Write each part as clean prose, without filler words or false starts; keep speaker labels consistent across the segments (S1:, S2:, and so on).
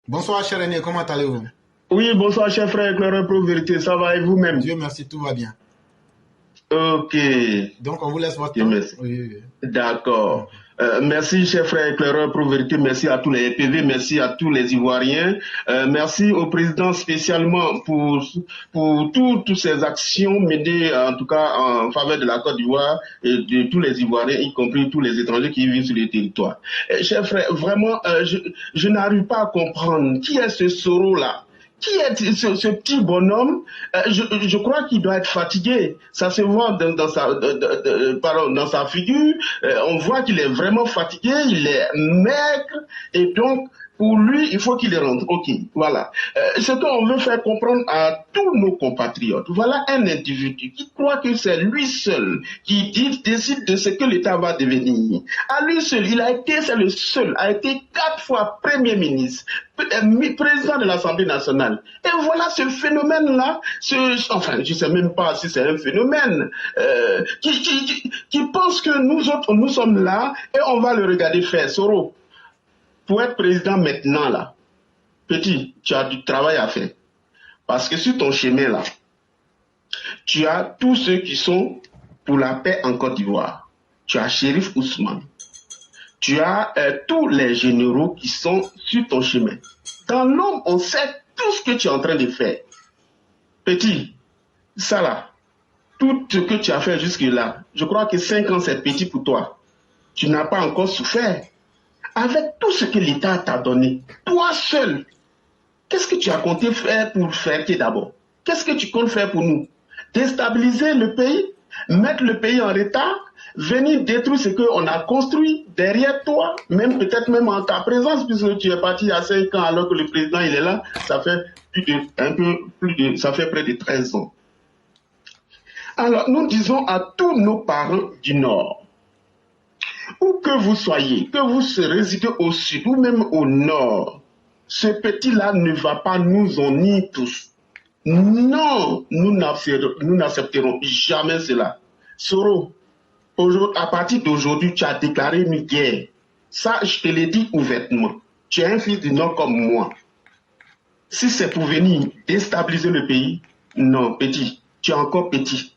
S1: Bonsoir, cher aîné, comment allez-vous?
S2: Oui, bonsoir, cher frère éclaireur pro vérité, ça va et vous-même?
S1: Dieu merci, tout va bien.
S2: Ok,
S1: Donc, on vous laisse votre
S2: Dieu
S1: temps.
S2: merci.
S1: Oui, oui, oui.
S2: D'accord. Merci, cher frère éclaireur pro vérité, merci à tous les PV, merci à tous les Ivoiriens, merci au président spécialement pour toutes ces actions menées, en tout cas en faveur de la Côte d'Ivoire et de tous les Ivoiriens, y compris tous les étrangers qui vivent sur le territoire. Cher frère, vraiment, je n'arrive pas à comprendre qui est ce Soro-là. Qui est ce petit bonhomme? Je crois qu'il doit être fatigué. Ça se voit dans sa figure. On voit qu'il est vraiment fatigué, il est maigre. Et donc, pour lui, il faut qu'il rentre. Ok, voilà. Ce qu'on veut faire comprendre à tous nos compatriotes, voilà un individu qui croit que c'est lui seul qui décide de ce que l'État va devenir. À lui seul, c'est le seul, a été 4 fois Premier ministre, président de l'Assemblée nationale. Et voilà ce phénomène-là, enfin, je ne sais même pas si c'est un phénomène, qui pense que nous autres, nous sommes là et on va le regarder faire. Soro, pour être président maintenant, là, petit, tu as du travail à faire. Parce que sur ton chemin, là, tu as tous ceux qui sont pour la paix en Côte d'Ivoire. Tu as Chérif Ousmane. Tu as tous les généraux qui sont sur ton chemin. Dans l'homme, on sait tout ce que tu es en train de faire. Petit, ça là, tout ce que tu as fait jusque-là, je crois que 5 ans, c'est petit pour toi. Tu n'as pas encore souffert. Avec tout ce que l'État t'a donné, toi seul, qu'est-ce que tu as compté faire pour faire d'abord? Qu'est-ce que tu comptes faire pour nous? Déstabiliser le pays, mettre le pays en retard, venir détruire ce qu'on a construit derrière toi, même peut-être même en ta présence, puisque tu es parti il y a 5 ans alors que le président il est là, ça fait ça fait près de 13 ans. Alors nous disons à tous nos parents du Nord, où que vous soyez, que vous résidez au sud ou même au nord, ce petit-là ne va pas nous unir tous. Non, nous n'accepterons jamais cela. Soro, à partir d'aujourd'hui, tu as déclaré une guerre. Ça, je te l'ai dit ouvertement. Tu es un fils du Nord comme moi. Si c'est pour venir déstabiliser le pays, non, petit, tu es encore petit.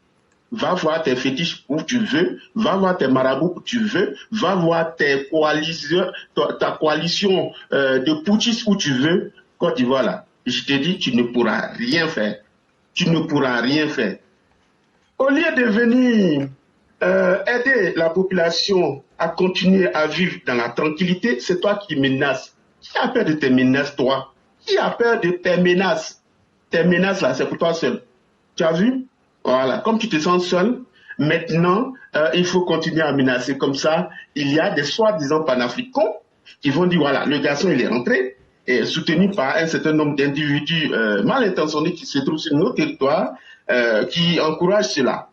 S2: Va voir tes fétiches où tu veux, va voir tes marabouts où tu veux, va voir tes coalitions, ta coalition de putschistes où tu veux. Côte d'Ivoire là, je te dis, tu ne pourras rien faire. Tu ne pourras rien faire. Au lieu de venir aider la population à continuer à vivre dans la tranquillité, c'est toi qui menaces. Qui a peur de tes menaces, toi? Qui a peur de tes menaces? Tes menaces là, c'est pour toi seul. Tu as vu? Voilà, comme tu te sens seul, maintenant, il faut continuer à menacer comme ça. Il y a des soi-disant panafricains qui vont dire, voilà, le garçon, il est rentré, et soutenu par un certain nombre d'individus mal intentionnés qui se trouvent sur nos territoires, qui encouragent cela.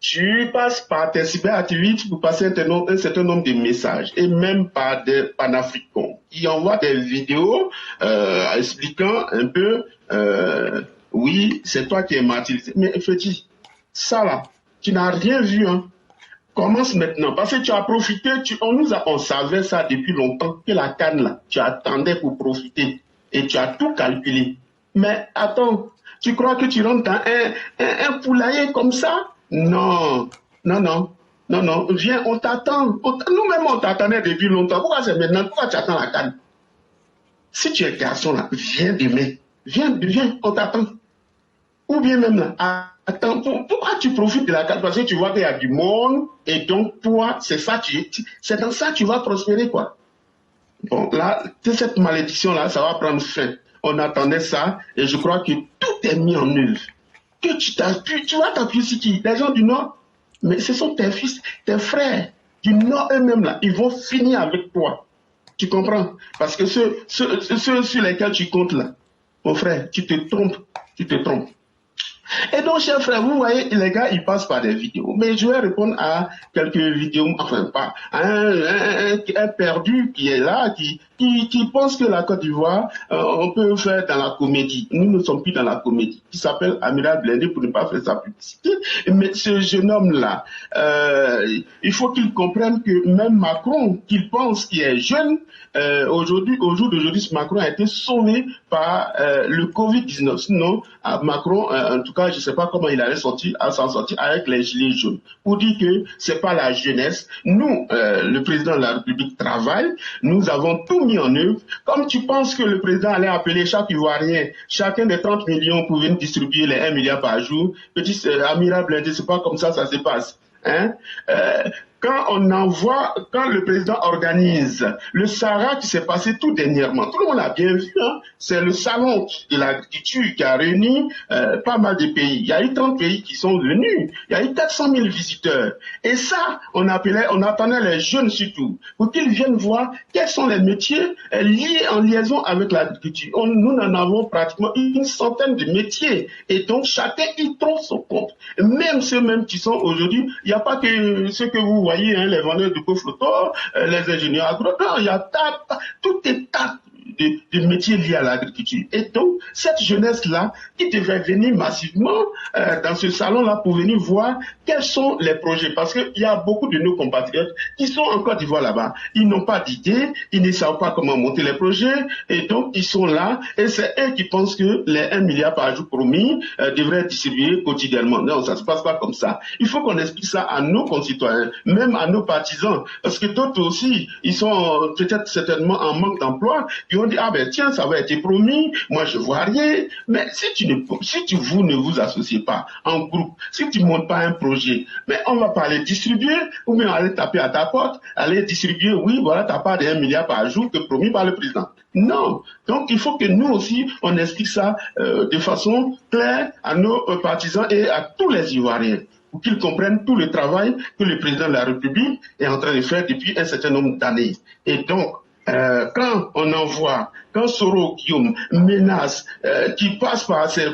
S2: Tu passes par tes cyberactivistes pour passer un certain nombre de messages, et même par des panafricains qui envoient des vidéos expliquant un peu... oui, c'est toi qui es martyrisé. Mais petit, ça là, tu n'as rien vu, hein. Commence maintenant, parce que tu as profité, on savait ça depuis longtemps, que la canne là, tu attendais pour profiter, et tu as tout calculé. Mais attends, tu crois que tu rentres dans un poulailler comme ça? Non, non, non, non, non, viens, on t'attend. Nous-mêmes, on t'attendait depuis longtemps. Pourquoi c'est maintenant? Pourquoi tu attends la canne? Si tu es garçon là, viens demain. Viens, on t'attend. Ou bien même là, attends, pourquoi tu profites de la carte? Parce que tu vois qu'il y a du monde, et donc toi, c'est dans ça que tu vas prospérer, quoi. Bon, là, cette malédiction-là, ça va prendre fin. On attendait ça, et je crois que tout est mis en œuvre. Que tu vas t'appuyer sur qui? Les gens du Nord? Mais ce sont tes fils, tes frères du Nord eux-mêmes, là, ils vont finir avec toi. Tu comprends? Parce que ceux sur lesquels tu comptes, là, mon frère, tu te trompes, tu te trompes. Et donc, chers frères, vous voyez, les gars, ils passent par des vidéos. Mais je vais répondre à quelques vidéos, enfin pas, à un perdu qui est là, qui pense que la Côte d'Ivoire, on peut faire dans la comédie. Nous ne sommes plus dans la comédie. Qui s'appelle Amiral Blindé pour ne pas faire sa publicité. Mais ce jeune homme-là, il faut qu'il comprenne que même Macron, qu'il pense qu'il est jeune, au jour d'aujourd'hui, Macron a été sauvé par le Covid-19. Sinon, Macron, en tout cas, je ne sais pas comment il allait s'en sortir avec les gilets jaunes. Pour dire que c'est pas la jeunesse. Nous, le président de la République travaille. Nous avons tout mis en œuvre. Comme tu penses que le président allait appeler chaque Ivoirien, chacun des 30 millions pour venir distribuer les 1 milliard par jour, petit amiral Blindé, c'est pas comme ça se passe. Hein? Quand le président organise le Sahara qui s'est passé tout dernièrement, tout le monde a bien vu, hein, c'est le salon de l'agriculture qui a réuni pas mal de pays. Il y a eu 30 pays qui sont venus, il y a eu 400 000 visiteurs. Et ça, on attendait les jeunes surtout, pour qu'ils viennent voir quels sont les métiers liés en liaison avec l'agriculture. Nous en avons pratiquement une centaine de métiers, et donc chacun y trouve son compte. Même ceux mêmes qui sont aujourd'hui, il n'y a pas que ceux que vous voyez, hein, les vendeurs de coffre-fort, les ingénieurs agronomes, il y a tout est tas de métiers liés à l'agriculture. Et donc, cette jeunesse-là, qui devrait venir massivement dans ce salon-là pour venir voir quels sont les projets. Parce qu'il y a beaucoup de nos compatriotes qui sont en Côte d'Ivoire là-bas. Ils n'ont pas d'idée, ils ne savent pas comment monter les projets, et donc ils sont là, et c'est eux qui pensent que les 1 milliard par jour promis devraient être distribués quotidiennement. Non, ça ne se passe pas comme ça. Il faut qu'on explique ça à nos concitoyens, même à nos partisans, parce que d'autres aussi, ils sont peut-être certainement en manque d'emploi, ils ont dit, ah ben tiens, ça va être promis, moi je vois rien. Mais vous ne vous associez pas en groupe, si tu ne montes pas un projet, mais on va pas les distribuer, ou bien aller taper à ta porte, aller distribuer, oui, voilà ta part de 1 milliard par jour que promis par le président. Non. Donc il faut que nous aussi, on explique ça de façon claire à nos partisans et à tous les Ivoiriens, pour qu'ils comprennent tout le travail que le président de la République est en train de faire depuis un certain nombre d'années. Et donc, quand Soro Guillaume menace, qui passe par ces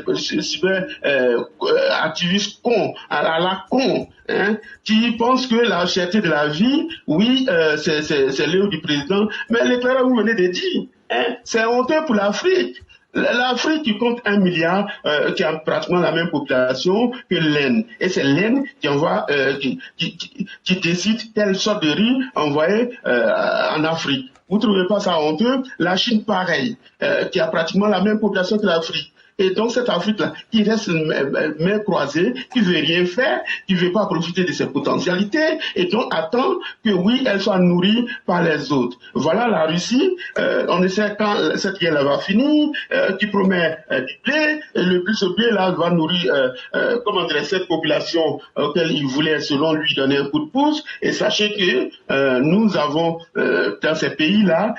S2: activistes cons, à la con, hein, qui pensent que la cherté de la vie, oui, c'est l'œuvre du président, mais l'éclairage vous venez de dire, hein, c'est honteux pour l'Afrique. L'Afrique qui compte 1 milliard, qui a pratiquement la même population que l'Inde. Et c'est l'Inde qui envoie, qui décide quelle sorte de riz envoyer en Afrique. Vous ne trouvez pas ça honteux? La Chine, pareil, qui a pratiquement la même population que l'Afrique. Et donc cette Afrique-là, qui reste main croisée, qui veut rien faire, qui veut pas profiter de ses potentialités, et donc attend que oui, elle soit nourrie par les autres. Voilà la Russie, on essaie quand cette guerre-là va finir, qui promet du blé, et ce blé-là va nourrir, cette population auquel il voulait, selon lui, donner un coup de pouce. Et sachez que nous avons dans ces pays-là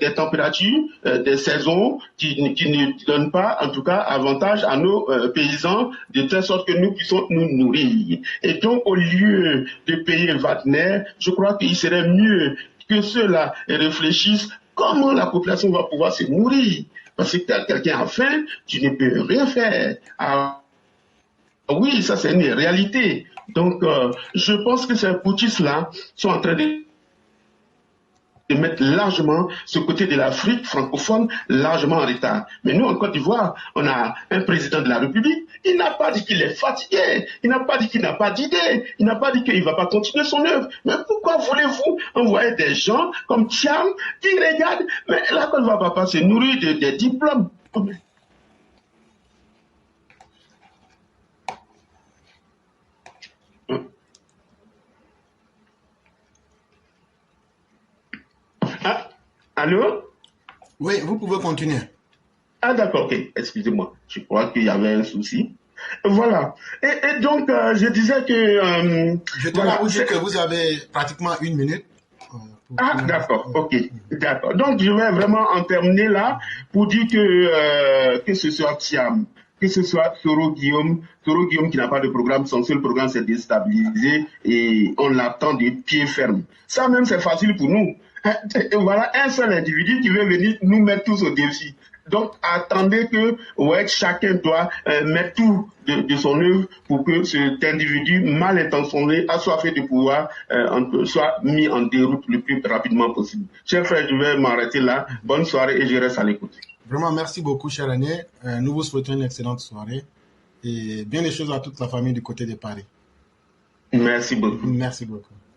S2: des températures, des saisons qui ne donnent pas, en tout cas, avantage à nos paysans, de telle sorte que nous puissions nous nourrir. Et donc, au lieu de payer Wagner, je crois qu'il serait mieux que ceux-là réfléchissent comment la population va pouvoir se nourrir. Parce que quand quelqu'un a faim, tu ne peux rien faire. Ah, oui, ça c'est une réalité. Donc, je pense que ces putschistes-là sont en train de mettre largement ce côté de l'Afrique francophone largement en retard. Mais nous, en Côte d'Ivoire, on a un président de la République, il n'a pas dit qu'il est fatigué, il n'a pas dit qu'il n'a pas d'idée, il n'a pas dit qu'il ne va pas continuer son œuvre. Mais pourquoi voulez-vous envoyer des gens comme Thiam qui regardent, mais la Côte d'Ivoire va pas se nourrir des diplômes. Ah, allô?
S1: Oui, vous pouvez continuer.
S2: Ah d'accord, ok, excusez-moi, je crois qu'il y avait un souci. Voilà, et donc je disais que...
S1: je dois vous dire que vous avez pratiquement 1 minute.
S2: Ah d'accord, ok, d'accord. Donc je vais vraiment en terminer là pour dire que ce soit Thiam, que ce soit Soro Guillaume qui n'a pas de programme, son seul programme c'est déstabiliser et on l'attend de pied ferme. Ça même c'est facile pour nous. Voilà un seul individu qui veut venir nous mettre tous au défi. Donc, attendez que chacun doit mettre tout de son œuvre pour que cet individu mal intentionné, assoiffé de pouvoir, soit mis en déroute le plus rapidement possible. Chers frères, je vais m'arrêter là. Bonne soirée et je reste à l'écoute.
S1: Vraiment, merci beaucoup, cher René. Nous vous souhaitons une excellente soirée et bien les choses à toute la famille du côté de Paris.
S2: Merci beaucoup.
S1: Merci beaucoup.